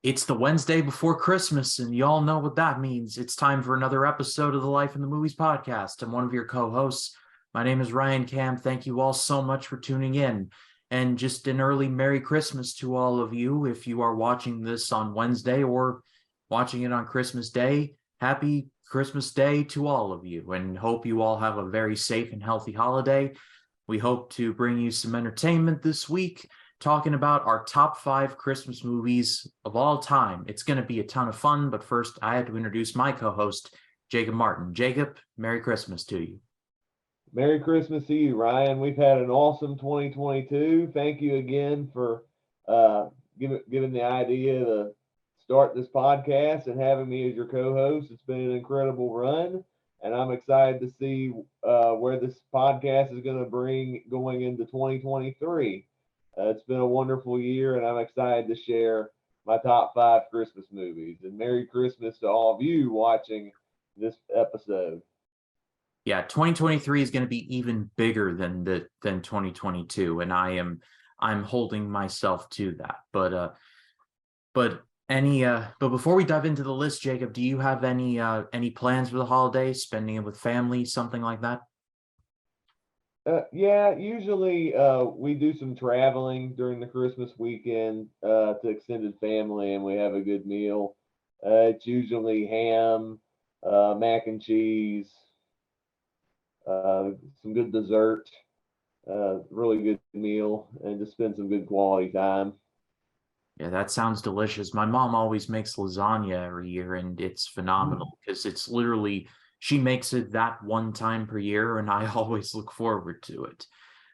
It's the Wednesday before Christmas, and y'all know what that means. It's time for another episode of the Life in the Movies podcast. I'm one of your co-hosts. My name is Ryan Cam. Thank you all so much for tuning in. And just an early Merry Christmas to all of you. If you are watching this on Wednesday or watching it on Christmas Day, happy Christmas Day to all of you, and hope you all have a very safe and healthy holiday. We hope to bring you some entertainment this week, talking about our top 5 Christmas movies of all time. It's going to be a ton of fun, but first I had to introduce my co-host, Jacob Martin. Jacob, Merry Christmas to you. Merry Christmas to you, Ryan. We've had an awesome 2022. Thank you again for giving the idea to start this podcast and having me as your co-host. It's been an incredible run, and I'm excited to see where this podcast is going to bring going into 2023. It's been a wonderful year, and I'm excited to share my top 5 Christmas movies. And Merry Christmas to all of you watching this episode. Yeah, 2023 is going to be even bigger than 2022, and I'm holding myself to that. But before we dive into the list, Jacob, do you have any plans for the holidays? Spending it with family, something like that? Yeah, usually we do some traveling during the Christmas weekend to extended family, and we have a good meal. It's usually ham, mac and cheese, some good dessert, really good meal, and just spend some good quality time. Yeah, that sounds delicious. My mom always makes lasagna every year, and it's phenomenal because it's literally she makes it that one time per year, and I always look forward to it.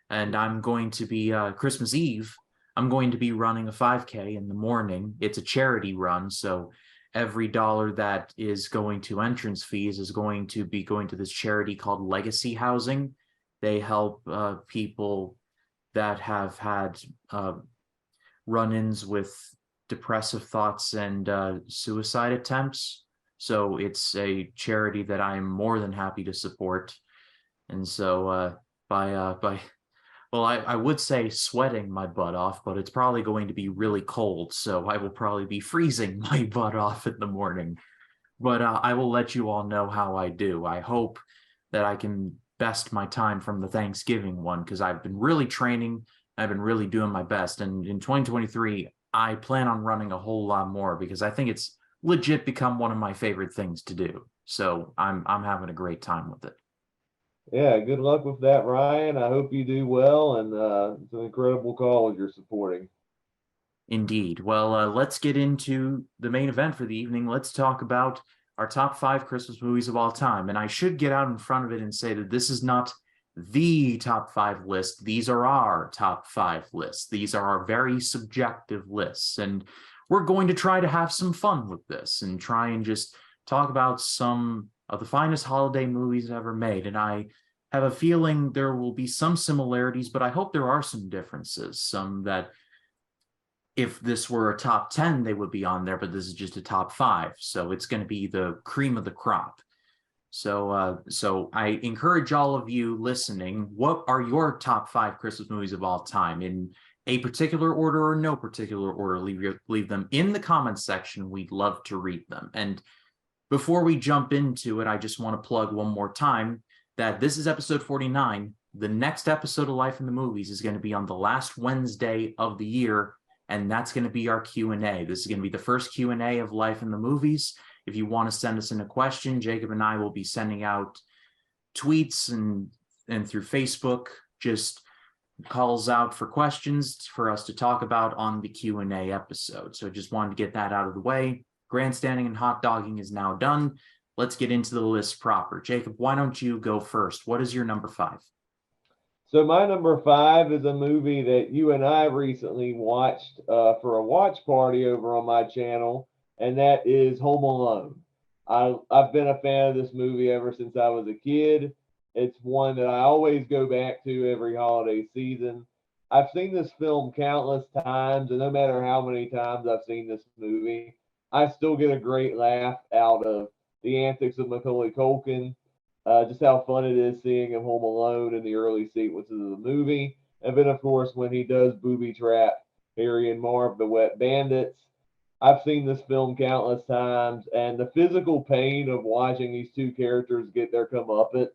And I'm going to be Christmas Eve. I'm going to be running a 5K in the morning. It's a charity run, so every dollar that is going to entrance fees is going to be going to this charity called Legacy Housing. They help people that have had run-ins with depressive thoughts and suicide attempts. So it's a charity that I'm more than happy to support. And so I would say sweating my butt off, but it's probably going to be really cold. So I will probably be freezing my butt off in the morning. But I will let you all know how I do. I hope that I can best my time from the Thanksgiving one, because I've been really training. I've been really doing my best. And in 2023, I plan on running a whole lot more because I think it's legit become one of my favorite things to do. So I'm having a great time with it. Yeah, good luck with that, Ryan. I hope you do well, and it's an incredible cause you're supporting. Indeed. Well, let's get into the main event for the evening. Let's talk about our top 5 Christmas movies of all time. And I should get out in front of it and say that this is not the top 5 list. These are our top 5 lists. These are our very subjective lists. And we're going to try to have some fun with this and try and just talk about some of the finest holiday movies ever made. And I have a feeling there will be some similarities, but I hope there are some differences, some that if this were a top 10, they would be on there, but this is just a top 5. So it's going to be the cream of the crop. So I encourage all of you listening, what are your top 5 Christmas movies of all time in a particular order or no particular order? Leave them in the comments section. We'd love to read them. And before we jump into it, I just want to plug one more time that this is episode 49. The next episode of Life in the Movies is going to be on the last Wednesday of the year, and that's going to be our Q&A. This is going to be the first Q&A of Life in the Movies. If you want to send us in a question, Jacob and I will be sending out tweets and through Facebook, just calls out for questions for us to talk about on the Q&A episode. So just wanted to get that out of the way. Grandstanding and hot dogging is now done. Let's get into the list proper. Jacob, why don't you go first? What is your number 5? So my number 5 is a movie that you and I recently watched for a watch party over on my channel, and that is Home Alone. I've been a fan of this movie ever since I was a kid. It's one that I always go back to every holiday season. I've seen this film countless times, and no matter how many times I've seen this movie, I still get a great laugh out of the antics of Macaulay Culkin, just how fun it is seeing him home alone in the early sequences of the movie. And then, of course, when he does booby trap Harry and Marv, the wet bandits, I've seen this film countless times, and the physical pain of watching these two characters get their comeuppance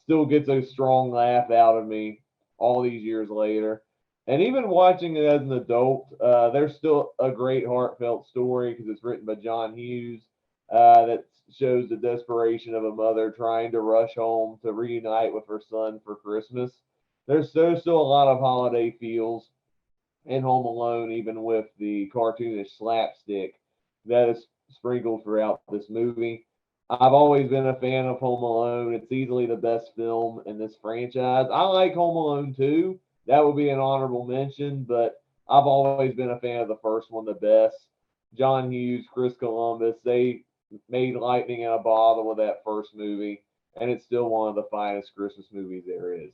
still gets a strong laugh out of me all these years later. And even watching it as an adult, there's still a great heartfelt story because it's written by John Hughes that shows the desperation of a mother trying to rush home to reunite with her son for Christmas. There's still a lot of holiday feels in Home Alone, even with the cartoonish slapstick that is sprinkled throughout this movie. I've always been a fan of Home Alone. It's easily the best film in this franchise. I like Home Alone 2. That would be an honorable mention, but I've always been a fan of the first one the best. John Hughes, Chris Columbus, they made lightning in a bottle with that first movie, and it's still one of the finest Christmas movies there is.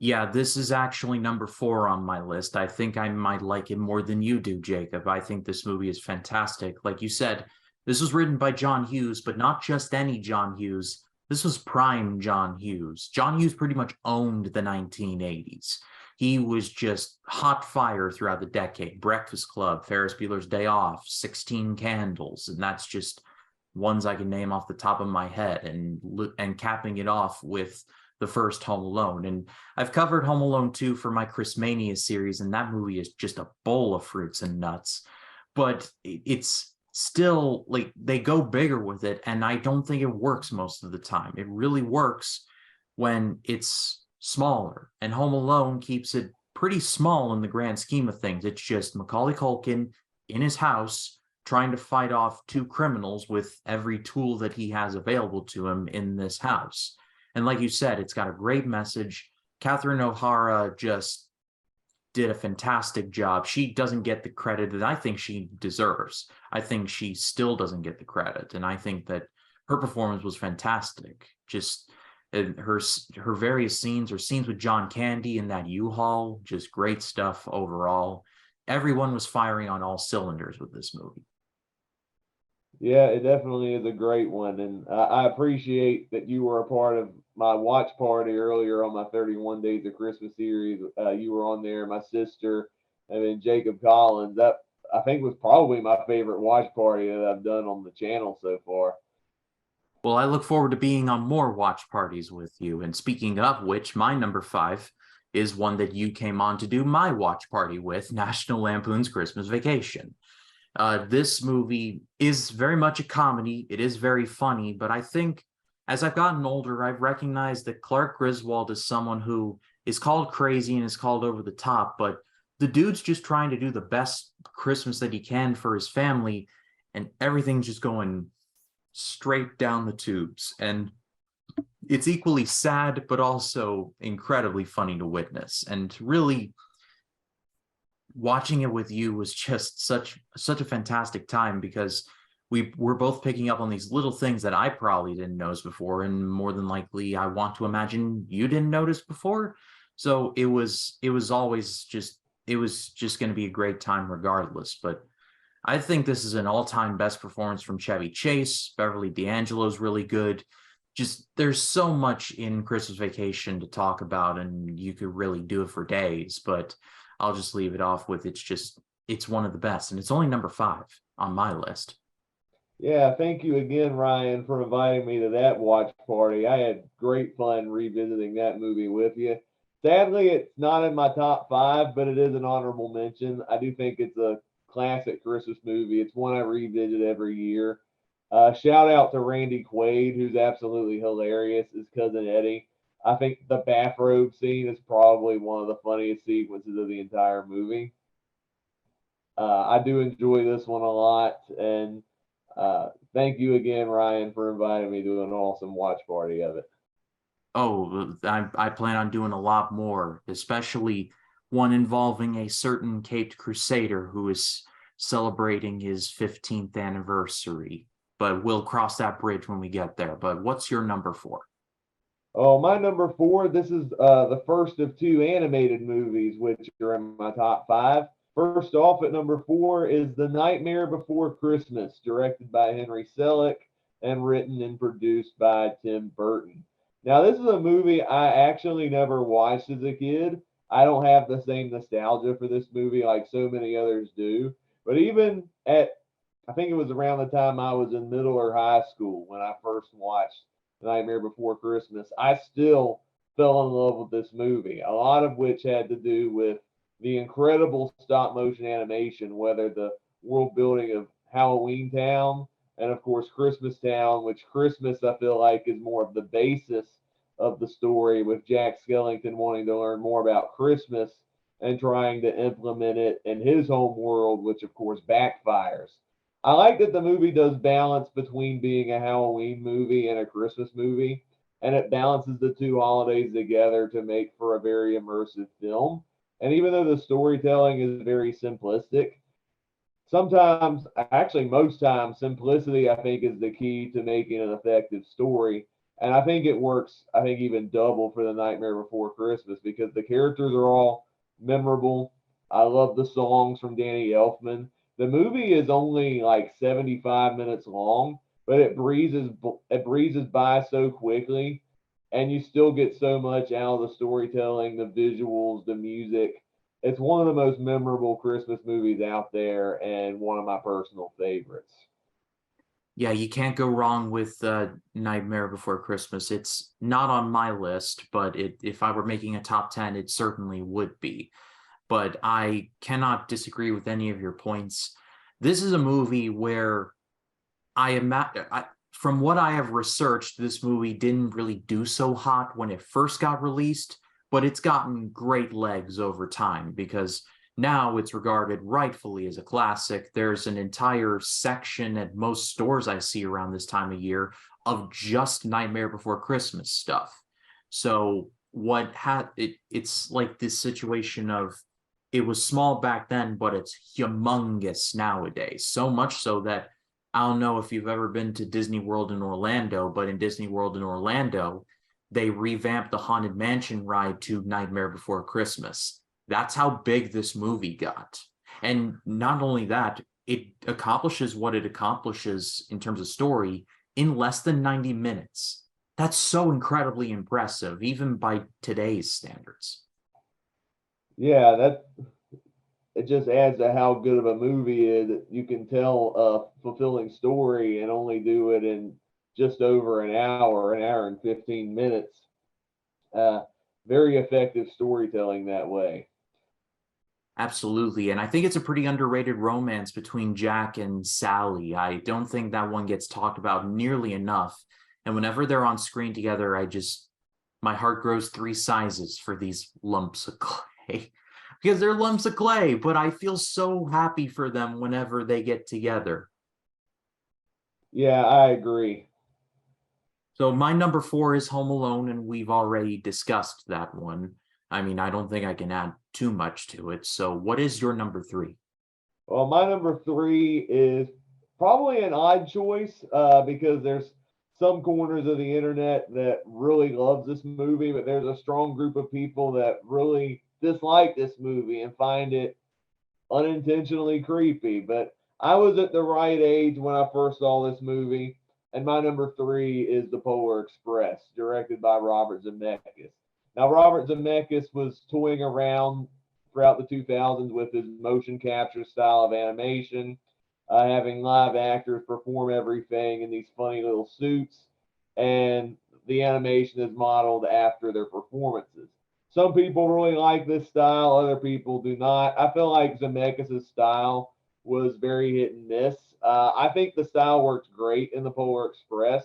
Yeah, this is actually number 4 on my list. I think I might like it more than you do, Jacob. I think this movie is fantastic. Like you said, this was written by John Hughes, but not just any John Hughes. This was prime John Hughes. John Hughes pretty much owned the 1980s. He was just hot fire throughout the decade. Breakfast Club, Ferris Bueller's Day Off, 16 Candles, and that's just ones I can name off the top of my head, and capping it off with the first Home Alone. And I've covered Home Alone 2 for my Christmania series, and that movie is just a bowl of fruits and nuts. But it's still like they go bigger with it, and I don't think it works most of the time. It really works when it's smaller, and Home Alone keeps it pretty small in the grand scheme of things. It's just Macaulay Culkin in his house trying to fight off two criminals with every tool that he has available to him in this house. And like you said, it's got a great message. Catherine O'Hara just did a fantastic job. She doesn't get the credit that I think she deserves. I think she still doesn't get the credit, and I think that her performance was fantastic. Just her various scenes, or scenes with John Candy in that U-Haul, just great stuff overall. Everyone was firing on all cylinders with this movie. Yeah, it definitely is a great one, and I appreciate that you were a part of my watch party earlier on my 31 Days of Christmas series. You were on there, my sister, and then Jacob Collins. That I think was probably my favorite watch party that I've done on the channel so far. Well, I look forward to being on more watch parties with you. And speaking of which, my number 5 is one that you came on to do my watch party with, National Lampoon's Christmas Vacation. This movie is very much a comedy. It is very funny, but I think as I've gotten older, I've recognized that Clark Griswold is someone who is called crazy and is called over the top, but the dude's just trying to do the best Christmas that he can for his family, and everything's just going straight down the tubes. And it's equally sad, but also incredibly funny to witness. And really, watching it with you was just such a fantastic time, because we were both picking up on these little things that I probably didn't notice before, and more than likely I want to imagine you didn't notice before. So it was just going to be a great time regardless. But I think this is an all-time best performance from Chevy Chase. Beverly D'Angelo's really good. Just there's so much in Christmas Vacation to talk about, and you could really do it for days, but I'll just leave it off with it's one of the best, and it's only number 5 on my list. Yeah, thank you again, Ryan, for inviting me to that watch party. I had great fun revisiting that movie with you. Sadly, it's not in my top 5, but it is an honorable mention. I do think it's a classic Christmas movie. It's one I revisit every year. Shout out to Randy Quaid, who's absolutely hilarious as Cousin Eddie. I think the bathrobe scene is probably one of the funniest sequences of the entire movie. I do enjoy this one a lot, and thank you again, Ryan, for inviting me to an awesome watch party of it. Oh, I plan on doing a lot more, especially one involving a certain Caped Crusader who is celebrating his 15th anniversary. But we'll cross that bridge when we get there. But what's your number 4? Oh, my number 4. This is the first of two animated movies, which are in my top 5. First off, at number 4 is The Nightmare Before Christmas, directed by Henry Selick and written and produced by Tim Burton. Now, this is a movie I actually never watched as a kid. I don't have the same nostalgia for this movie like so many others do. But even at, I think it was around the time I was in middle or high school when I first watched Nightmare Before Christmas, I still fell in love with this movie. A lot of which had to do with the incredible stop motion animation, whether the world building of Halloween Town and of course Christmas Town, which Christmas I feel like is more of the basis of the story, with Jack Skellington wanting to learn more about Christmas and trying to implement it in his home world, which of course backfires. I like that the movie does balance between being a Halloween movie and a Christmas movie, and it balances the two holidays together to make for a very immersive film. And even though the storytelling is very simplistic, sometimes, actually most times, simplicity I think is the key to making an effective story. And I think it works, I think even double for the Nightmare Before Christmas, because the characters are all memorable. I love the songs from Danny Elfman. The movie is only like 75 minutes long, but it breezes by so quickly, and you still get so much out of the storytelling, the visuals, the music. It's one of the most memorable Christmas movies out there and one of my personal favorites. Yeah, you can't go wrong with Nightmare Before Christmas. It's not on my list, but if I were making a top 10, it certainly would be. But I cannot disagree with any of your points. This is a movie where from what I have researched, this movie didn't really do so hot when it first got released, but it's gotten great legs over time because now it's regarded rightfully as a classic. There's an entire section at most stores I see around this time of year of just Nightmare Before Christmas stuff. So it's like this situation of it was small back then, but it's humongous nowadays. So much so that I don't know if you've ever been to Disney World in Orlando, but in Disney World in Orlando, they revamped the Haunted Mansion ride to Nightmare Before Christmas. That's how big this movie got. And not only that, it accomplishes what it accomplishes in terms of story in less than 90 minutes. That's so incredibly impressive, even by today's standards. Yeah, that it just adds to how good of a movie it is. You can tell a fulfilling story and only do it in just over an hour and 15 minutes. Uh, Very effective storytelling that way. Absolutely. And I think it's a pretty underrated romance between Jack and Sally. I don't think that one gets talked about nearly enough. And whenever they're on screen together, my heart grows three sizes for these lumps of clay because they're lumps of clay, but I feel so happy for them whenever they get together. Yeah, I agree. So my number four is Home Alone, and we've already discussed that one. I mean, I don't think I can add too much to it. So what is your number three? Well, my number three is probably an odd choice because there's some corners of the internet that really loves this movie, but there's a strong group of people that really dislike this movie and find it unintentionally creepy. But I was at the right age when I first saw this movie, and my number three is The Polar Express, directed by Robert Zemeckis. Now, Robert Zemeckis was toying around throughout the 2000s with his motion capture style of animation, having live actors perform everything in these funny little suits, and the animation is modeled after their performances. Some people really like this style, other people do not. I feel like Zemeckis' style was very hit and miss. I think the style works great in The Polar Express,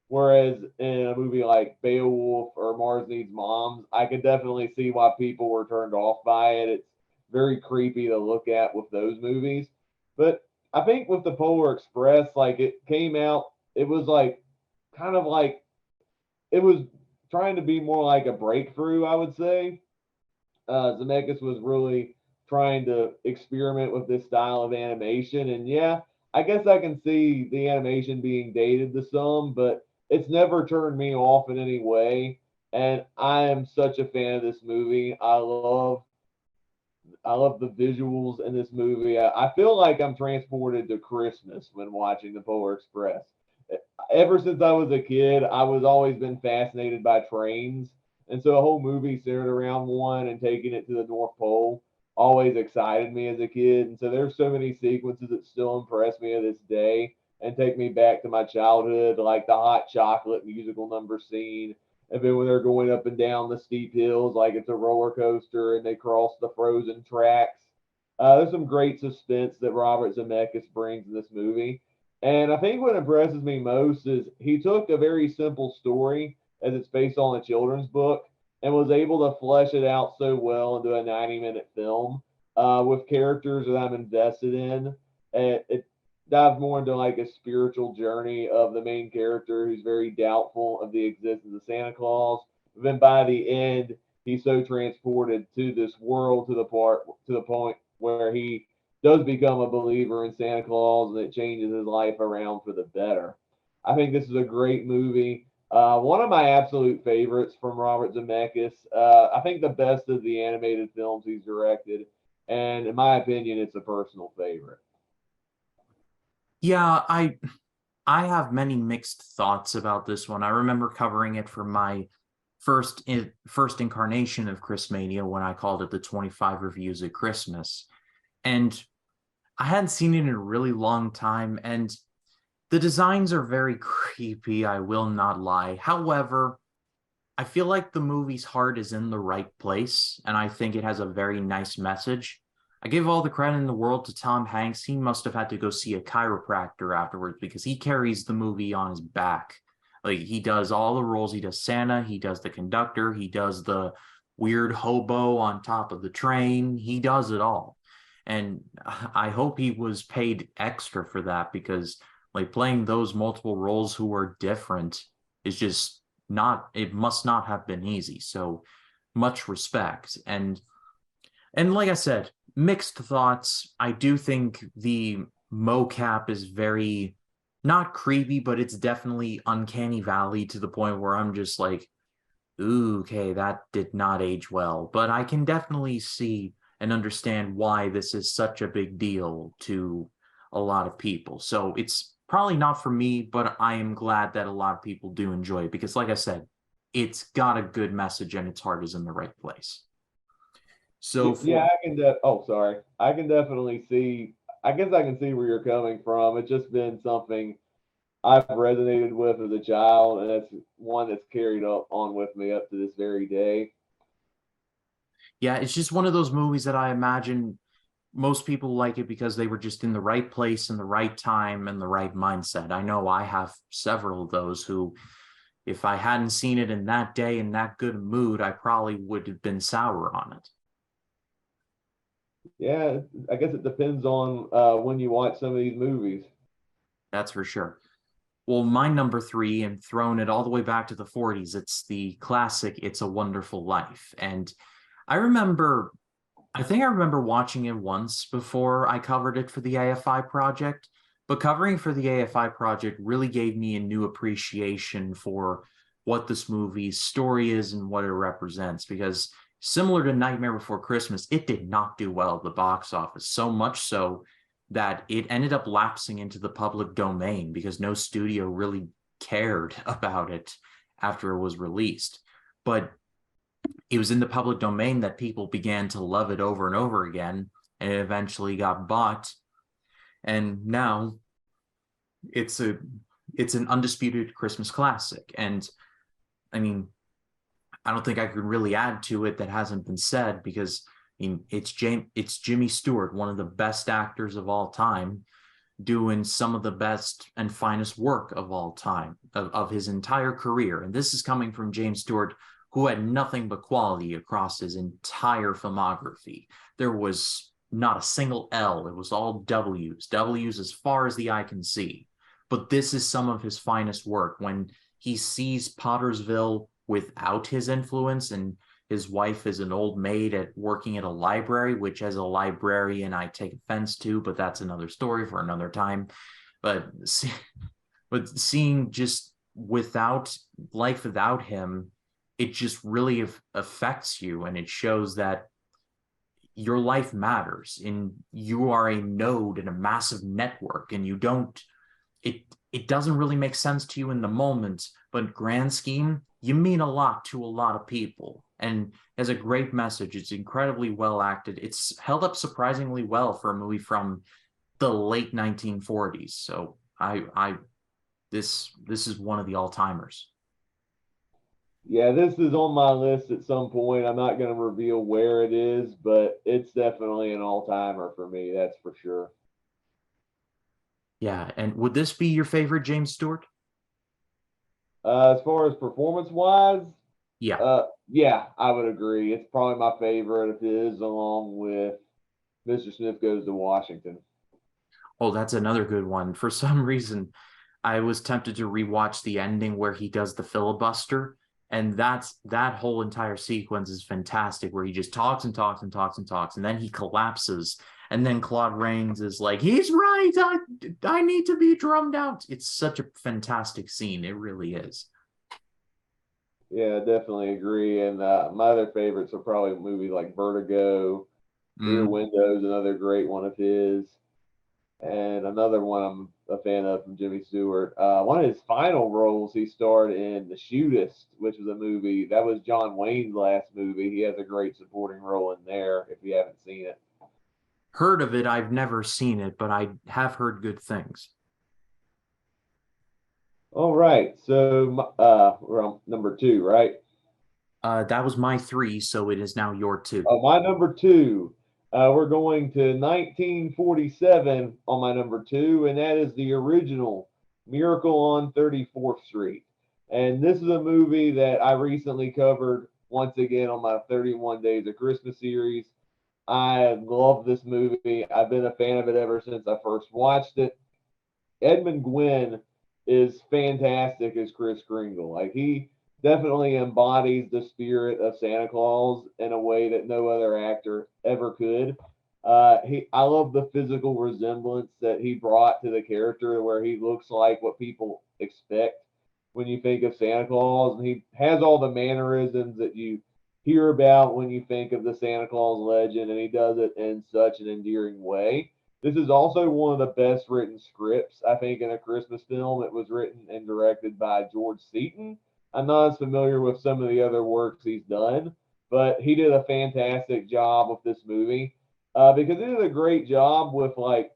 whereas in a movie like Beowulf or Mars Needs Moms, I could definitely see why people were turned off by it. It's very creepy to look at with those movies. But I think with The Polar Express, like it came out, it was like kind of like it was trying to be more like a breakthrough, I would say. Zemeckis was really trying to experiment with this style of animation. And yeah, I guess I can see the animation being dated to some, but it's never turned me off in any way. And I am such a fan of this movie. I love the visuals in this movie. I feel like I'm transported to Christmas when watching the Polar Express. Ever since I was a kid, I was always been fascinated by trains, and so a whole movie centered around one and taking it to the North Pole always excited me as a kid. And so there's so many sequences that still impress me to this day and take me back to my childhood, like the hot chocolate musical number scene. And then when they're going up and down the steep hills, like it's a roller coaster and they cross the frozen tracks. There's some great suspense that Robert Zemeckis brings in this movie. And I think what impresses me most is he took a very simple story, as it's based on a children's book, and was able to flesh it out so well into a 90-minute film with characters that I'm invested in. And it dives more into like a spiritual journey of the main character who's very doubtful of the existence of Santa Claus. But then by the end, he's so transported to this world to the point where he does become a believer in Santa Claus and it changes his life around for the better. I think this is a great movie. One of my absolute favorites from Robert Zemeckis. I think the best of the animated films he's directed, and in my opinion, it's a personal favorite. Yeah, I have many mixed thoughts about this one. I remember covering it for my first incarnation of Christmania when I called it the 25 Reviews at Christmas. And I hadn't seen it in a really long time, and the designs are very creepy, I will not lie. However, I feel like the movie's heart is in the right place, and I think it has a very nice message. I give all the credit in the world to Tom Hanks. He must have had to go see a chiropractor afterwards because he carries the movie on his back. Like he does all the roles. He does Santa, he does the conductor, he does the weird hobo on top of the train. He does it all. And I hope he was paid extra for that because like playing those multiple roles who are different is just not, it must not have been easy. So much respect. And like I said, mixed thoughts. I do think the mocap is very not creepy, but it's definitely uncanny valley to the point where I'm just like, ooh, okay, that did not age well. But I can definitely see and understand why this is such a big deal to a lot of people. So it's probably not for me, but I am glad that a lot of people do enjoy it because, like I said, it's got a good message and its heart is in the right place. So Yeah, for I can. Oh, sorry. I can definitely see. I guess I can see where you're coming from. It's just been something I've resonated with as a child, and it's one that's carried up on with me up to this very day. yeah, it's just one of those movies that I imagine most people like it because they were just in the right place in the right time and the right mindset. I know I have several of those who, if I hadn't seen it in that day in that good mood, I probably would have been sour on it. Yeah, I guess it depends on when you watch some of these movies. That's for sure. Well, my number three, and throwing it all the way back to the 40s, it's the classic It's a Wonderful Life. And I remember, I think I remember watching it once before I covered it for the AFI project, but covering for the AFI project really gave me a new appreciation for what this movie's story is and what it represents. Because similar to Nightmare Before Christmas, it did not do well at the box office, so much so that it ended up lapsing into the public domain because no studio really cared about it after it was released. But it was in the public domain that people began to love it over and over again, and it eventually got bought. And now it's a it's an undisputed Christmas classic. And I mean, I don't think I could really add to it that hasn't been said because I mean it's Jimmy Stewart, one of the best actors of all time, doing some of the best and finest work of all time of his entire career. And this is coming from James Stewart, who had nothing but quality across his entire filmography. There was not a single L, it was all W's as far as the eye can see. But this is some of his finest work when he sees Pottersville without his influence, and his wife is an old maid at working at a library, which as a librarian I take offense to, but that's another story for another time. But seeing just without life without him, it just really affects you, and it shows that your life matters and you are a node in a massive network, and you don't it it doesn't really make sense to you in the moment, but grand scheme, you mean a lot to a lot of people, and has a great message. It's incredibly well acted. It's held up surprisingly well for a movie from the late 1940s. So I this is one of the all-timers. Yeah, this is on my list at some point. I'm not going to reveal where it is, but it's definitely an all timer for me. That's for sure. Yeah, and would this be your favorite James Stewart? As far as performance wise, Yeah. yeah, I would agree. It's probably my favorite of his, along with Mr. Smith Goes to Washington. Oh, that's another good one. For some reason, I was tempted to rewatch the ending where he does the filibuster, and that whole entire sequence is fantastic, where he just talks and talks and talks and talks, and then he collapses, and then Claude Rains is like, "He's right. I need to be drummed out." It's such a fantastic scene. It really is. Yeah, definitely agree. And my other favorites are probably movies like Vertigo, Rear Mm. Windows, another great one of his. And another one I'm a fan of from Jimmy Stewart. One of his final roles, he starred in The Shootist, which was a movie that was John Wayne's last movie. He has a great supporting role in there. If you haven't seen it, Heard of it? I've never seen it, but I have heard good things. all right. So we're on number two, right? That was my three, so it is now your two. My number two. We're going to 1947 on my number two, and that is the original Miracle on 34th Street. And this is a movie that I recently covered once again on my 31 Days of Christmas series. I love this movie. I've been a fan of it ever since I first watched it. Edmund Gwynn is fantastic as Kris Kringle. Like he definitely embodies the spirit of Santa Claus in a way that no other actor ever could. I love the physical resemblance that he brought to the character, where he looks like what people expect when you think of Santa Claus, and he has all the mannerisms that you hear about when you think of the Santa Claus legend, and he does it in such an endearing way. This is also one of the best written scripts, I think, in a Christmas film. It was written and directed by George Seaton. I'm not as familiar with some of the other works he's done, but he did a fantastic job with this movie because he did a great job with like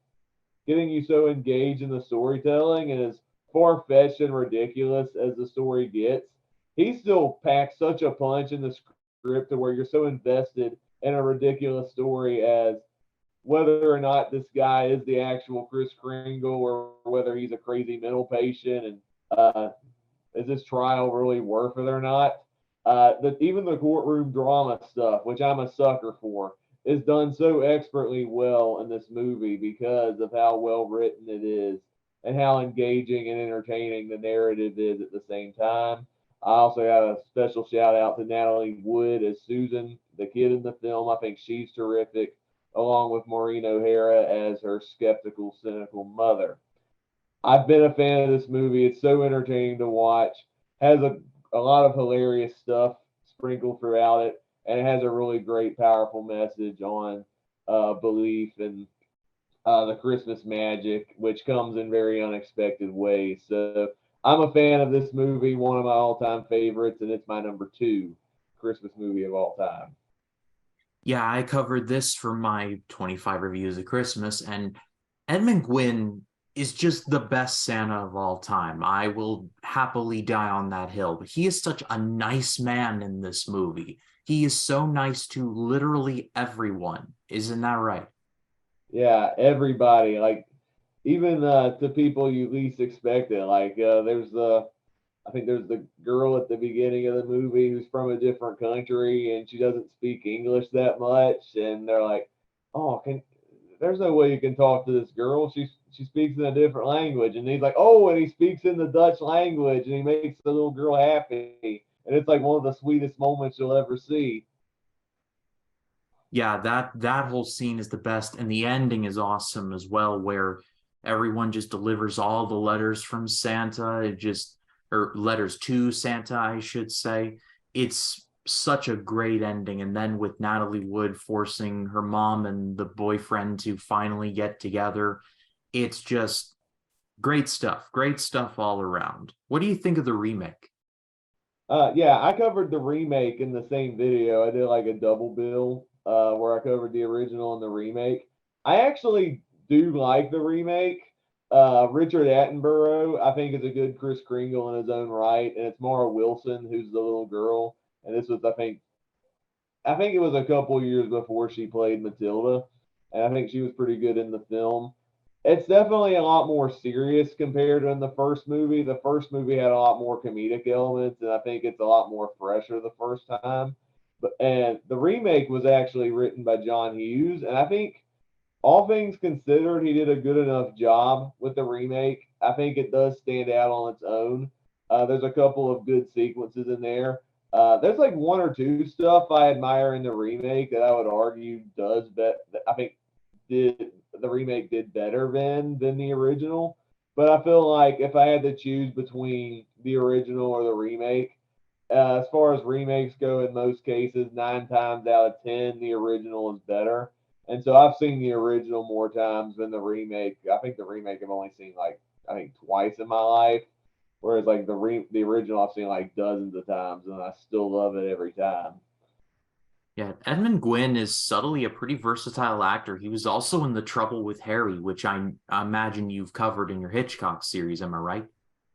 getting you so engaged in the storytelling, and as far fetched and ridiculous as the story gets, he still packs such a punch in the script to where you're so invested in a ridiculous story as whether or not this guy is the actual Kris Kringle or whether he's a crazy mental patient, and is this trial really worth it or not? Even the courtroom drama stuff, which I'm a sucker for, is done so expertly well in this movie because of how well written it is and how engaging and entertaining the narrative is at the same time. I also got a special shout out to Natalie Wood as Susan, the kid in the film. I think she's terrific, along with Maureen O'Hara as her skeptical, cynical mother. I've been a fan of this movie. It's so entertaining to watch. Has a lot of hilarious stuff sprinkled throughout it, and it has a really great, powerful message on belief and the Christmas magic, which comes in very unexpected ways. So I'm a fan of this movie, one of my all-time favorites, and it's my number two Christmas movie of all time. Yeah, I covered this for my 25 reviews of Christmas, and Edmund Gwynn is just the best Santa of all time. I will happily die on that hill. But he is such a nice man in this movie. He is so nice to literally everyone. Isn't that right? Yeah, everybody, like even to people you least expect it. Like I think there's the girl at the beginning of the movie who's from a different country and she doesn't speak English that much, and they're like, "Oh, can there's no way you can talk to this girl. She speaks in a different language." And he's like, "Oh," and he speaks in the Dutch language, and he makes the little girl happy, and it's like one of the sweetest moments you'll ever see. Yeah, that whole scene is the best, and the ending is awesome as well, where everyone just delivers all the letters from Santa. It just or letters to Santa, I should say. It's such a great ending, and then with Natalie Wood forcing her mom and the boyfriend to finally get together, it's just great stuff. Great stuff all around. What do you think of the remake? Yeah, I covered the remake in the same video. I did like a double bill, where I covered the original and the remake. I actually do like the remake. Richard Attenborough, I think, is a good Chris Kringle in his own right, and it's Mara Wilson who's the little girl. And this was, I think it was a couple years before she played Matilda, and I think she was pretty good in the film. It's definitely a lot more serious compared to in the first movie. The first movie had a lot more comedic elements, and I think it's a lot more fresher the first time. And the remake was actually written by John Hughes, and I think all things considered, he did a good enough job with the remake. I think it does stand out on its own. There's a couple of good sequences in there. There's like one or two stuff I admire in the remake that I would argue does bet. I think did the remake did better than the original. But I feel like if I had to choose between the original or the remake, as far as remakes go, in most cases, 9 times out of 10, the original is better. And so I've seen the original more times than the remake. I think the remake I've only seen like I think twice in my life, whereas like the original I've seen like dozens of times, and I still love it every time. Yeah, Edmund Gwynn is subtly a pretty versatile actor. He was also in The Trouble with Harry, which I imagine you've covered in your Hitchcock series. Am I right?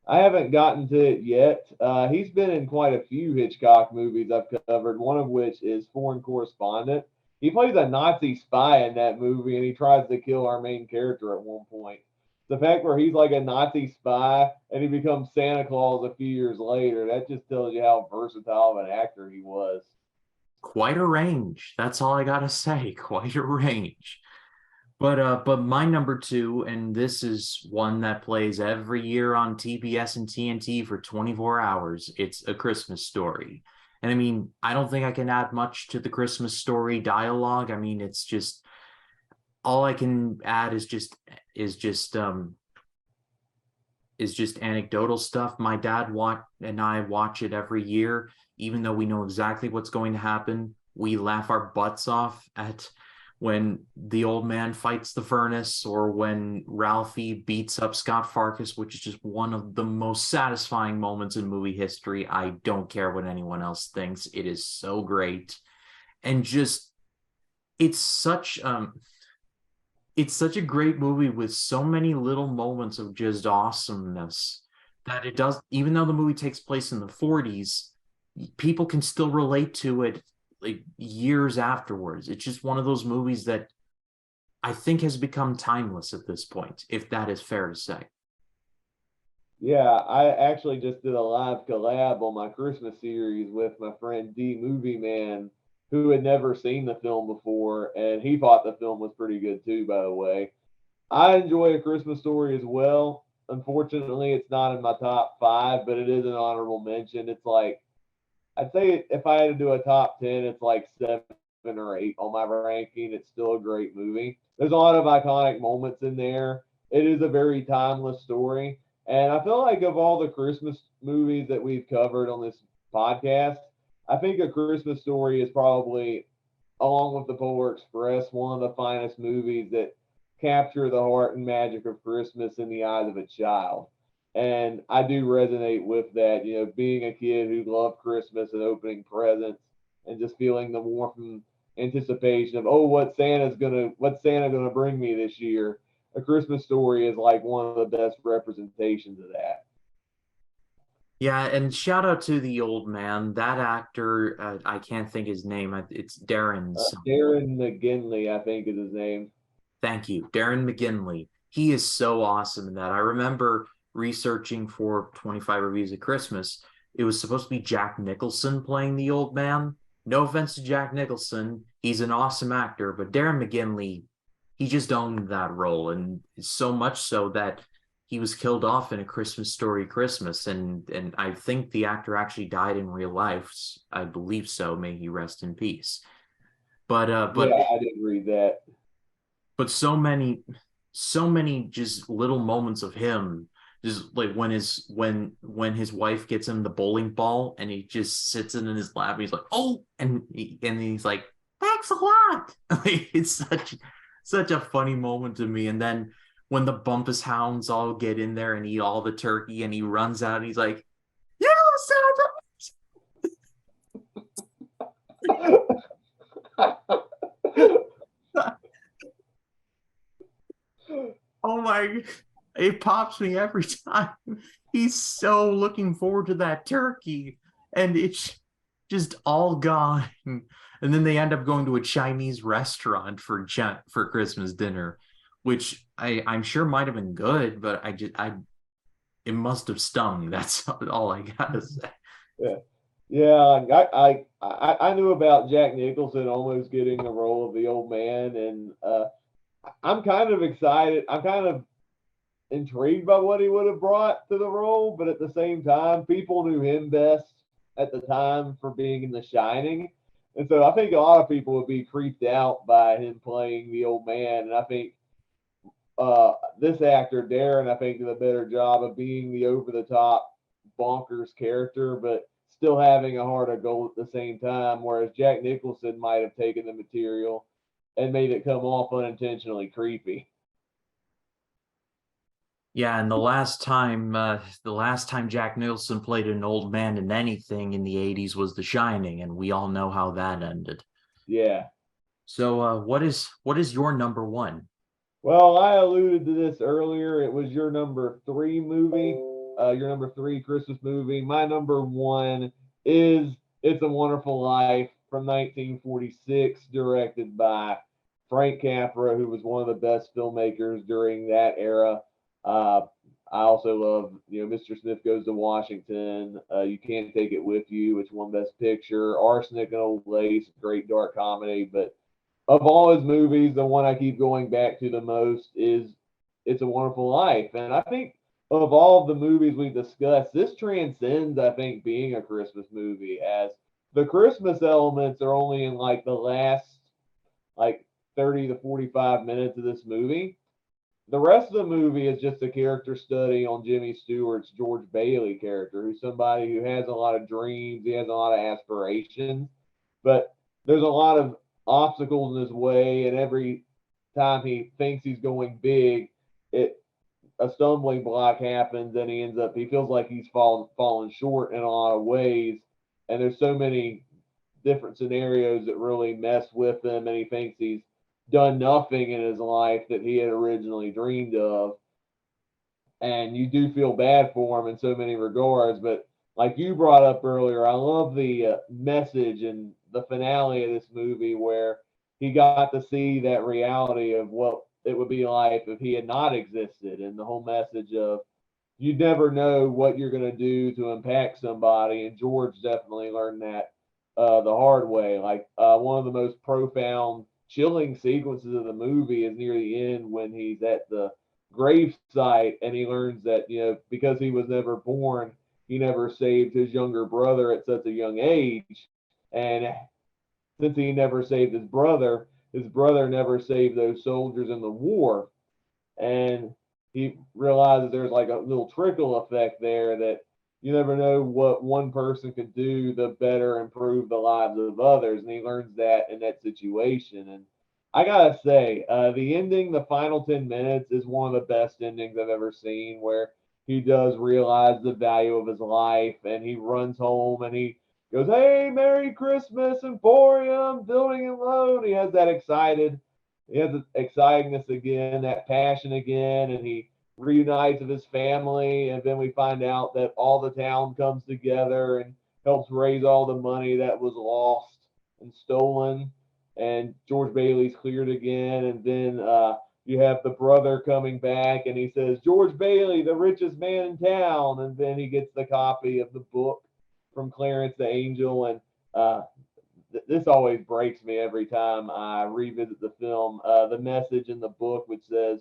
I haven't gotten to it yet. He's been in quite a few Hitchcock movies I've covered, one of which is Foreign Correspondent. He plays a Nazi spy in that movie, and he tries to kill our main character at one point. The fact where he's like a Nazi spy and he becomes Santa Claus a few years later, that just tells you how versatile of an actor he was. Quite a range. That's all I gotta say. Quite a range. But my number two, and this is one that plays every year on TBS and TNT for 24 hours. It's A Christmas Story. And I mean, I don't think I can add much to the Christmas Story dialogue. I mean, it's just all I can add is just um is just anecdotal stuff. My dad and I watch it every year, even though we know exactly what's going to happen. We laugh our butts off at when the old man fights the furnace or when Ralphie beats up Scott Farkas, which is just one of the most satisfying moments in movie history. I don't care what anyone else thinks. It is so great. And just it's such it's such a great movie with so many little moments of just awesomeness that it does, even though the movie takes place in the 40s, people can still relate to it like years afterwards. It's just one of those movies that I think has become timeless at this point, if that is fair to say. Yeah, I actually just did a live collab on my Christmas series with my friend Movie Man, who had never seen the film before, and he thought the film was pretty good too, by the way. I enjoy A Christmas Story as well. Unfortunately, it's not in my top five, but it is an honorable mention. It's like I'd say if I had to do a top 10, it's like 7 or 8 on my ranking. It's still a great movie. There's a lot of iconic moments in there. It is a very timeless story. And I feel like of all the Christmas movies that we've covered on this podcast, I think A Christmas Story is probably, along with The Polar Express, one of the finest movies that capture the heart and magic of Christmas in the eyes of a child. And I do resonate with that, being a kid who loved Christmas and opening presents and just feeling the warmth and anticipation of, oh, what's Santa gonna bring me this year. A Christmas Story is like one of the best representations of that. Yeah, and shout out to the old man. That actor, I can't think his name. It's Darren something. Darren McGinley, I think, is his name. Thank you, Darren McGinley. He is so awesome in that. I remember researching for 25 Reviews of Christmas. It was supposed to be Jack Nicholson playing the old man. No offense to Jack Nicholson, he's an awesome actor, but Darren McGinley, he just owned that role, and so much so that he was killed off in A Christmas Story Christmas, and I think the actor actually died in real life. I believe so. May he rest in peace. But uh, Yeah, but I did read that. but so many just little moments of him, just like when his wife gets him the bowling ball and he just sits in his lap and he's like, oh, and he's like, thanks a lot. Like, it's such a funny moment to me. And then when the Bumpus Hounds all get in there and eat all the turkey and he runs out and he's like, yeah, Santa. It pops me every time. He's so looking forward to that turkey, and it's just all gone. And then they end up going to a Chinese restaurant for Christmas dinner, which I'm sure might have been good, but I it must have stung. That's all I gotta say. Yeah. Yeah, I knew about Jack Nicholson almost getting the role of the old man, and I'm kind of excited. I'm kind of intrigued by what he would have brought to the role, but at the same time, people knew him best at the time for being in The Shining. And so I think a lot of people would be creeped out by him playing the old man. And I think this actor, Darren, I think did a better job of being the over the top bonkers character, but still having a heart of gold at the same time. Whereas Jack Nicholson might have taken the material and made it come off unintentionally creepy. Yeah, and the last time Jack Nicholson played an old man in anything in the '80s was The Shining, and we all know how that ended. Yeah. So, what is your number one? Well, I alluded to this earlier. It was your number three movie, your number three Christmas movie. My number one is It's a Wonderful Life from 1946, directed by Frank Capra, who was one of the best filmmakers during that era. Uh, I also love, Mr. Smith Goes to Washington. You Can't Take It With You, which won Best Picture. Arsenic and Old Lace, great dark comedy, but of all his movies, the one I keep going back to the most is It's a Wonderful Life. And I think of all of the movies we've discussed, this transcends, I think, being a Christmas movie, as the Christmas elements are only in like the last like 30 to 45 minutes of this movie. The rest of the movie is just a character study on Jimmy Stewart's George Bailey character, who's somebody who has a lot of dreams, he has a lot of aspirations, but there's a lot of obstacles in his way, and every time he thinks he's going big, it a stumbling block happens, and he feels like he's fallen short in a lot of ways, and there's so many different scenarios that really mess with him, and he thinks he's done nothing in his life that he had originally dreamed of, and you do feel bad for him in so many regards. But like you brought up earlier, I love the message and the finale of this movie where he got to see that reality of what it would be like if he had not existed, and the whole message of you never know what you're going to do to impact somebody. And George definitely learned that the hard way. Like one of the most profound, chilling sequences of the movie is near the end when he's at the grave site and he learns that, because he was never born, he never saved his younger brother at such a young age. And since he never saved his brother never saved those soldiers in the war, and he realizes there's like a little trickle effect there, that you never know what one person could do to better improve the lives of others, and he learns that in that situation. And I gotta say, the ending, the final 10 minutes, is one of the best endings I've ever seen, where he does realize the value of his life, and he runs home and he goes, "Hey, Merry Christmas, Emporium, building and loan." He has the excitingness again, that passion again, and he reunites with his family. And then we find out that all the town comes together and helps raise all the money that was lost and stolen. And George Bailey's cleared again. And then you have the brother coming back, and he says, "George Bailey, the richest man in town." And then he gets the copy of the book from Clarence the Angel. And uh, this always breaks me every time I revisit the film. The message in the book, which says,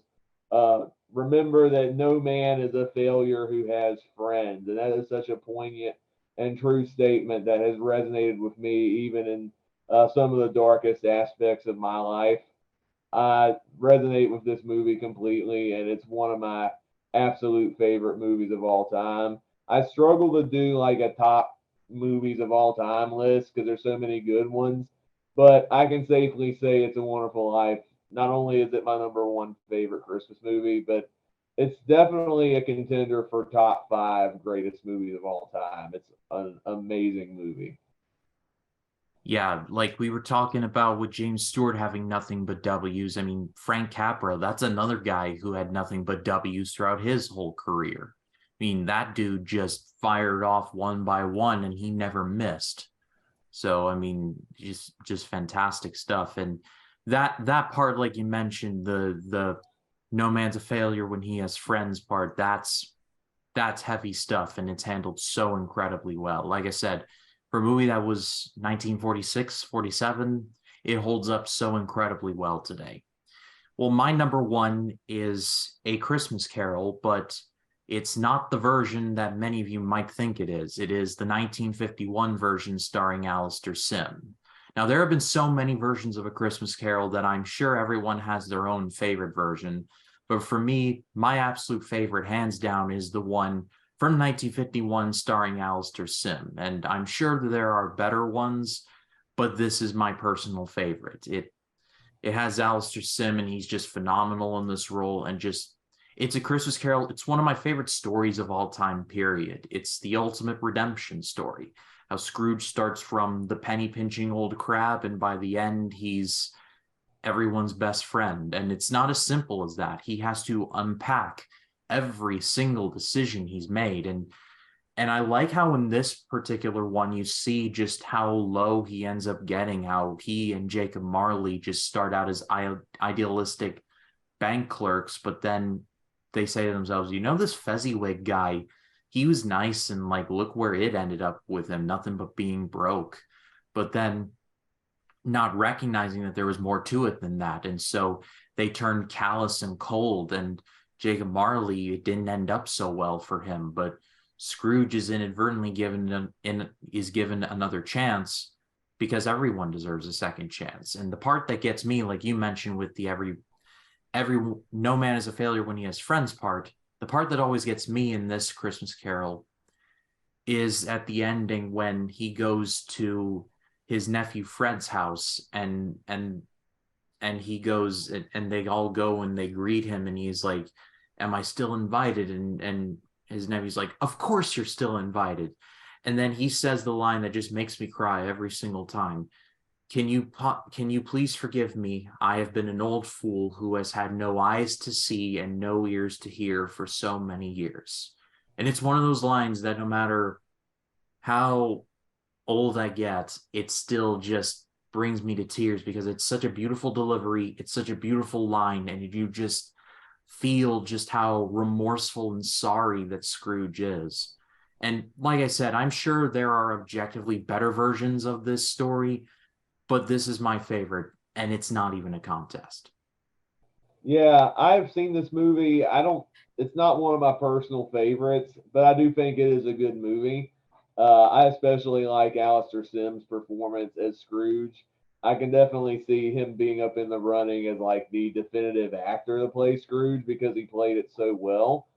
"Remember that no man is a failure who has friends," and that is such a poignant and true statement that has resonated with me even in some of the darkest aspects of my life. I resonate with this movie completely, and it's one of my absolute favorite movies of all time. I struggle to do like a top movies of all time list because there's so many good ones, but I can safely say It's a Wonderful Life. Not only is it my number one favorite Christmas movie, but it's definitely a contender for top five greatest movies of all time. It's an amazing movie. Yeah, like we were talking about with James Stewart having nothing but W's. I mean, Frank Capra, that's another guy who had nothing but W's throughout his whole career. I mean, that dude just fired off one by one and he never missed. So, I mean, just fantastic stuff. And that part, like you mentioned, the no man's a failure when he has friends part, that's heavy stuff and it's handled so incredibly well. Like I said, for a movie that was 1946, 47, it holds up so incredibly well today. Well, my number one is A Christmas Carol, but it's not the version that many of you might think it is. It is the 1951 version starring Alistair Sim. Now, there have been so many versions of A Christmas Carol that I'm sure everyone has their own favorite version. But for me, my absolute favorite, hands down, is the one from 1951 starring Alistair Sim. And I'm sure that there are better ones, but this is my personal favorite. It has Alistair Sim, and he's just phenomenal in this role. And just, it's A Christmas Carol. It's one of my favorite stories of all time, period. It's the ultimate redemption story. How Scrooge starts from the penny pinching old crab, and by the end, he's everyone's best friend. And it's not as simple as that. He has to unpack every single decision he's made. And I like how in this particular one, you see just how low he ends up getting, how he and Jacob Marley just start out as idealistic bank clerks, but then they say to themselves, you know, this Fezziwig guy, he was nice and like, look where it ended up with him, nothing but being broke. But then not recognizing that there was more to it than that. And so they turned callous and cold. And Jacob Marley, it didn't end up so well for him. But Scrooge is inadvertently given another chance because everyone deserves a second chance. And the part that gets me, like you mentioned with the every no man is a failure when he has friends part, the part that always gets me in this Christmas Carol is at the ending when he goes to his nephew Fred's house and he goes and they all go and they greet him and he's like, am I still invited? And his nephew's like, of course you're still invited. And then he says the line that just makes me cry every single time. Can you please forgive me? I have been an old fool who has had no eyes to see and no ears to hear for so many years. And it's one of those lines that no matter how old I get, it still just brings me to tears because it's such a beautiful delivery. It's such a beautiful line. And you just feel just how remorseful and sorry that Scrooge is. And like I said, I'm sure there are objectively better versions of this story, but this is my favorite, and it's not even a contest. Yeah, I've seen this movie. I don't. It's not one of my personal favorites, but I do think it is a good movie. I especially like Alistair Sim's performance as Scrooge. I can definitely see him being up in the running as like the definitive actor to play Scrooge because he played it so well.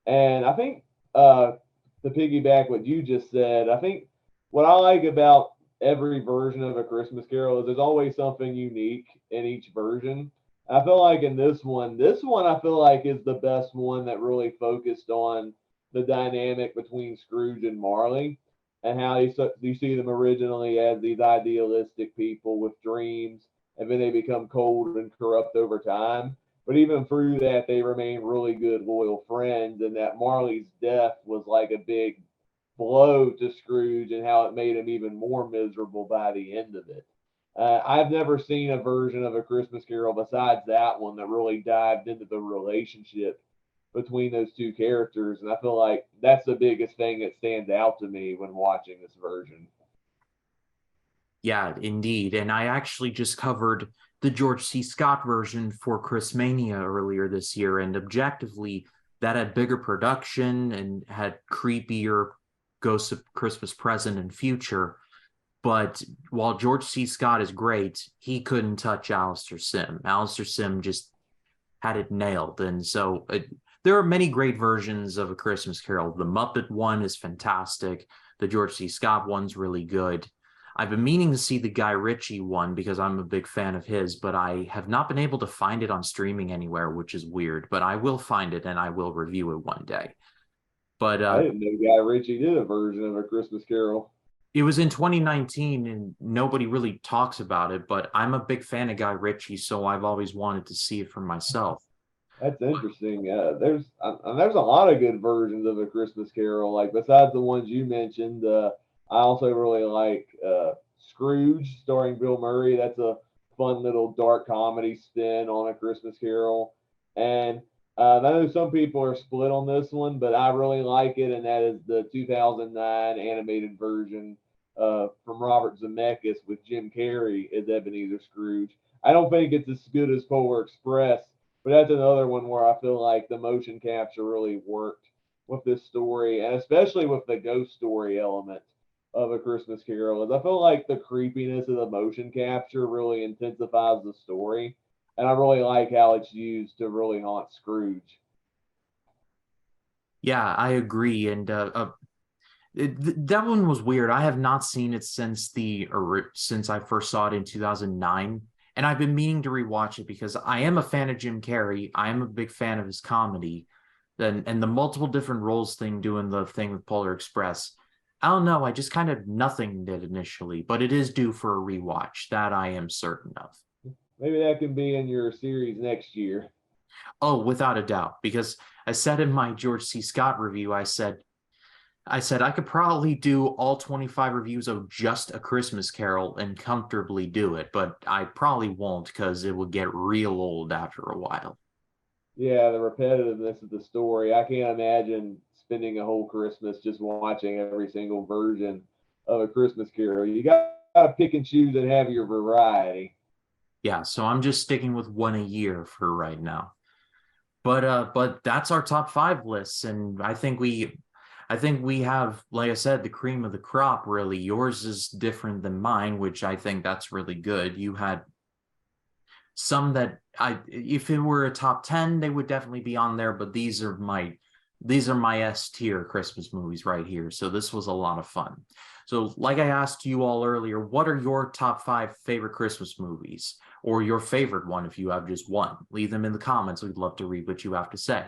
And I think to piggyback what you just said, I think what I like about every version of A Christmas Carol is there's always something unique in each version. I feel like in this one I feel like is the best one that really focused on the dynamic between Scrooge and Marley and how you see them originally as these idealistic people with dreams, and then they become cold and corrupt over time. But even through that, they remain really good, loyal friends, and that Marley's death was like a big blow to Scrooge and how it made him even more miserable by the end of it. I've never seen a version of A Christmas Carol besides that one that really dived into the relationship between those two characters, and I feel like that's the biggest thing that stands out to me when watching this version. Yeah, indeed. And I actually just covered the George C. Scott version for Christmania earlier this year, and objectively, that had bigger production and had creepier Ghost of Christmas Present and Future. But while George C. Scott is great, he couldn't touch Alistair Sim. Alistair Sim just had it nailed. And so there are many great versions of A Christmas Carol. The Muppet one is fantastic. The George C. Scott one's really good. I've been meaning to see the Guy Ritchie one because I'm a big fan of his, but I have not been able to find it on streaming anywhere, which is weird. But I will find it and I will review it one day. But I didn't know Guy Ritchie did a version of A Christmas Carol. It was in 2019 and nobody really talks about it, but I'm a big fan of Guy Ritchie, so I've always wanted to see it for myself. That's interesting. There's a lot of good versions of A Christmas Carol. Like besides the ones you mentioned, I also really like Scrooge, starring Bill Murray. That's a fun little dark comedy spin on A Christmas Carol. And I know some people are split on this one, but I really like it, and that is the 2009 animated version from Robert Zemeckis with Jim Carrey as Ebenezer Scrooge. I don't think it's as good as Polar Express, but that's another one where I feel like the motion capture really worked with this story, and especially with the ghost story element of A Christmas Carol. Is I feel like the creepiness of the motion capture really intensifies the story, and I really like how it's used to really haunt Scrooge. Yeah, I agree. And that one was weird. I have not seen it since since I first saw it in 2009, and I've been meaning to rewatch it because I am a fan of Jim Carrey. I am a big fan of his comedy, and the multiple different roles thing, doing the thing with Polar Express. I don't know. I just kind of nothing did initially, but it is due for a rewatch. That I am certain of. Maybe that can be in your series next year. Oh, without a doubt, because I said in my George C. Scott review, I said I could probably do all 25 reviews of just A Christmas Carol and comfortably do it, but I probably won't because it would get real old after a while. Yeah, the repetitiveness of the story. I can't imagine spending a whole Christmas just watching every single version of A Christmas Carol. You got to pick and choose and have your variety. Yeah, so I'm just sticking with one a year for right now. But that's our top five lists, and I think we have, like I said, the cream of the crop really. Yours is different than mine, which I think that's really good. You had some that if it were a top 10, they would definitely be on there, but these are my S tier Christmas movies right here. So this was a lot of fun. So like I asked you all earlier, what are your top five favorite Christmas movies, or your favorite one if you have just one? Leave them in the comments. We'd love to read what you have to say.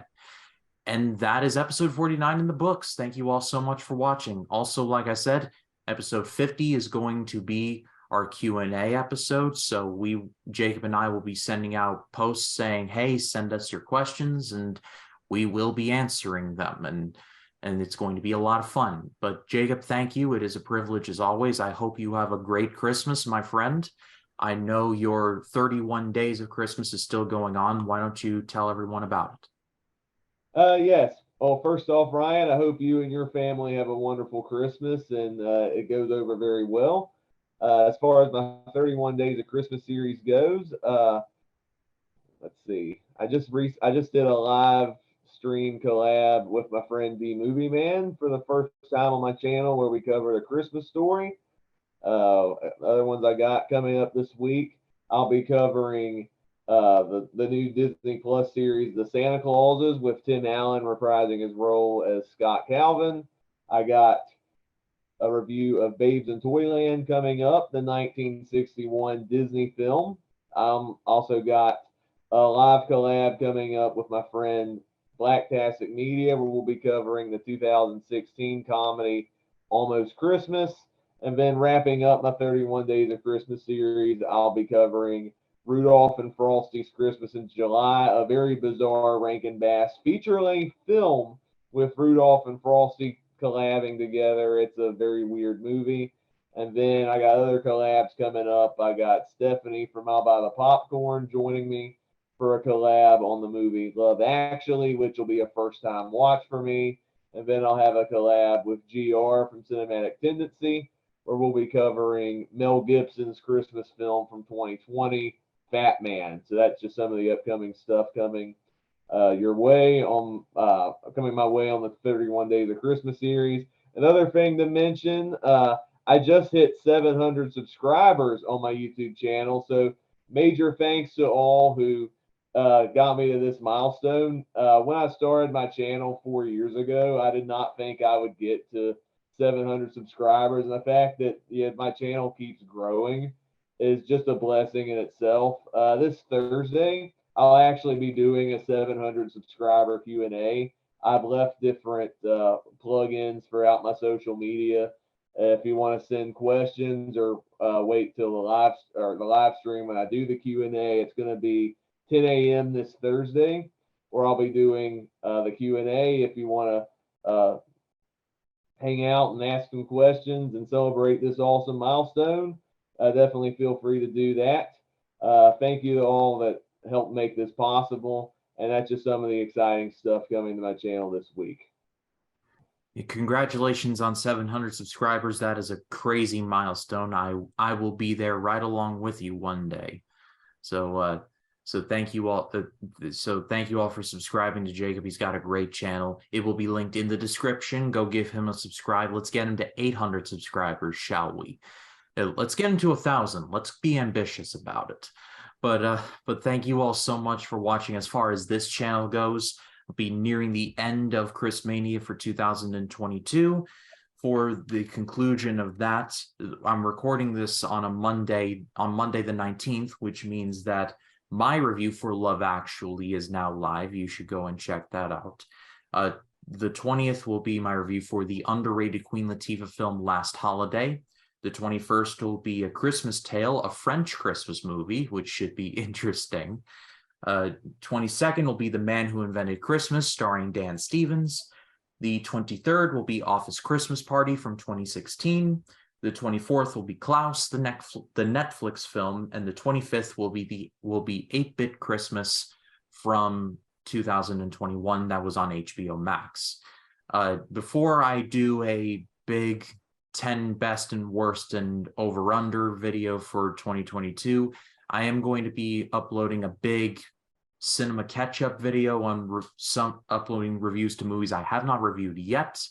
And that is episode 49 in the books. Thank you all so much for watching. Also, like I said, episode 50 is going to be our Q&A episode. So Jacob and I will be sending out posts saying, hey, send us your questions, and we will be answering them. And it's going to be a lot of fun. But Jacob, thank you. It is a privilege as always. I hope you have a great Christmas, my friend. I know your 31 days of Christmas is still going on. Why don't you tell everyone about it? Yes. Well, first off, Ryan, I hope you and your family have a wonderful Christmas and it goes over very well. As far as my 31 Days of Christmas series goes, let's see. I just did a live stream collab with my friend movie Man for the first time on my channel where we covered A Christmas Story. Other ones I got coming up this week, I'll be covering the new Disney Plus series, The Santa Clauses, with Tim Allen reprising his role as Scott Calvin. I got a review of Babes in Toyland coming up, the 1961 Disney film. Also got a live collab coming up with my friend Blacktastic Media, where we'll be covering the 2016 comedy Almost Christmas. And then wrapping up my 31 Days of Christmas series, I'll be covering Rudolph and Frosty's Christmas in July, a very bizarre Rankin Bass feature length film with Rudolph and Frosty collabing together. It's a very weird movie. And then I got other collabs coming up. I got Stephanie from I'll Buy the Popcorn joining me for a collab on the movie Love Actually, which will be a first time watch for me. And then I'll have a collab with GR from Cinematic Tendency, where we'll be covering Mel Gibson's Christmas film from 2020, Fat Man. So that's just some of the upcoming stuff your way on coming my way on the 31 Days of Christmas series. Another thing to mention, I just hit 700 subscribers on my YouTube channel. So major thanks to all who got me to this milestone. When I started my channel 4 years ago, I did not think I would get to 700 subscribers, and the fact that my channel keeps growing is just a blessing in itself. This Thursday, I'll actually be doing a 700 subscriber Q&A. I've left different plugins throughout my social media If you want to send questions or wait till the live stream when I do the Q&A, it's going to be 10 a.m. this Thursday, where I'll be doing the Q&A. If you want to hang out and ask some questions and celebrate this awesome milestone, definitely feel free to do that. Thank you to all that helped make this possible. And that's just some of the exciting stuff coming to my channel this week. Congratulations on 700 subscribers. That is a crazy milestone. I will be there right along with you one day. So thank you all. So thank you all for subscribing to Jacob. He's got a great channel. It will be linked in the description. Go give him a subscribe. Let's get him to 800 subscribers, shall we? Let's get him to 1,000. Let's be ambitious about it. But thank you all so much for watching. As far as this channel goes, we'll be nearing the end of Christmania for 2022. For the conclusion of that, I'm recording this on Monday the 19th, which means that my review for Love Actually is now live. You should go and check that out. The 20th will be my review for the underrated Queen Latifah film Last Holiday. The 21st will be A Christmas Tale, a French Christmas movie, which should be interesting. 22nd will be The Man Who Invented Christmas, starring Dan Stevens. The 23rd will be Office Christmas Party from 2016. The 24th will be Klaus, the Netflix film, and the 25th will be 8-Bit Christmas from 2021. That was on HBO Max. Before I do a big 10 best and worst and over-under video for 2022, I am going to be uploading a big cinema catch-up video on uploading reviews to movies I have not reviewed yet,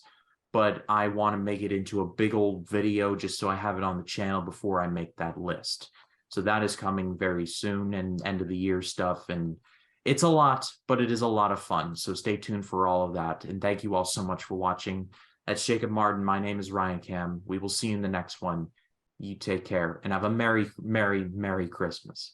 but I want to make it into a big old video just so I have it on the channel before I make that list. So that is coming very soon, and end of the year stuff, and it's a lot, but it is a lot of fun. So stay tuned for all of that, and thank you all so much for watching. That's Jacob Martin. My name is Ryan Cam. We will see you in the next one. You take care and have a Merry, Merry, Merry Christmas.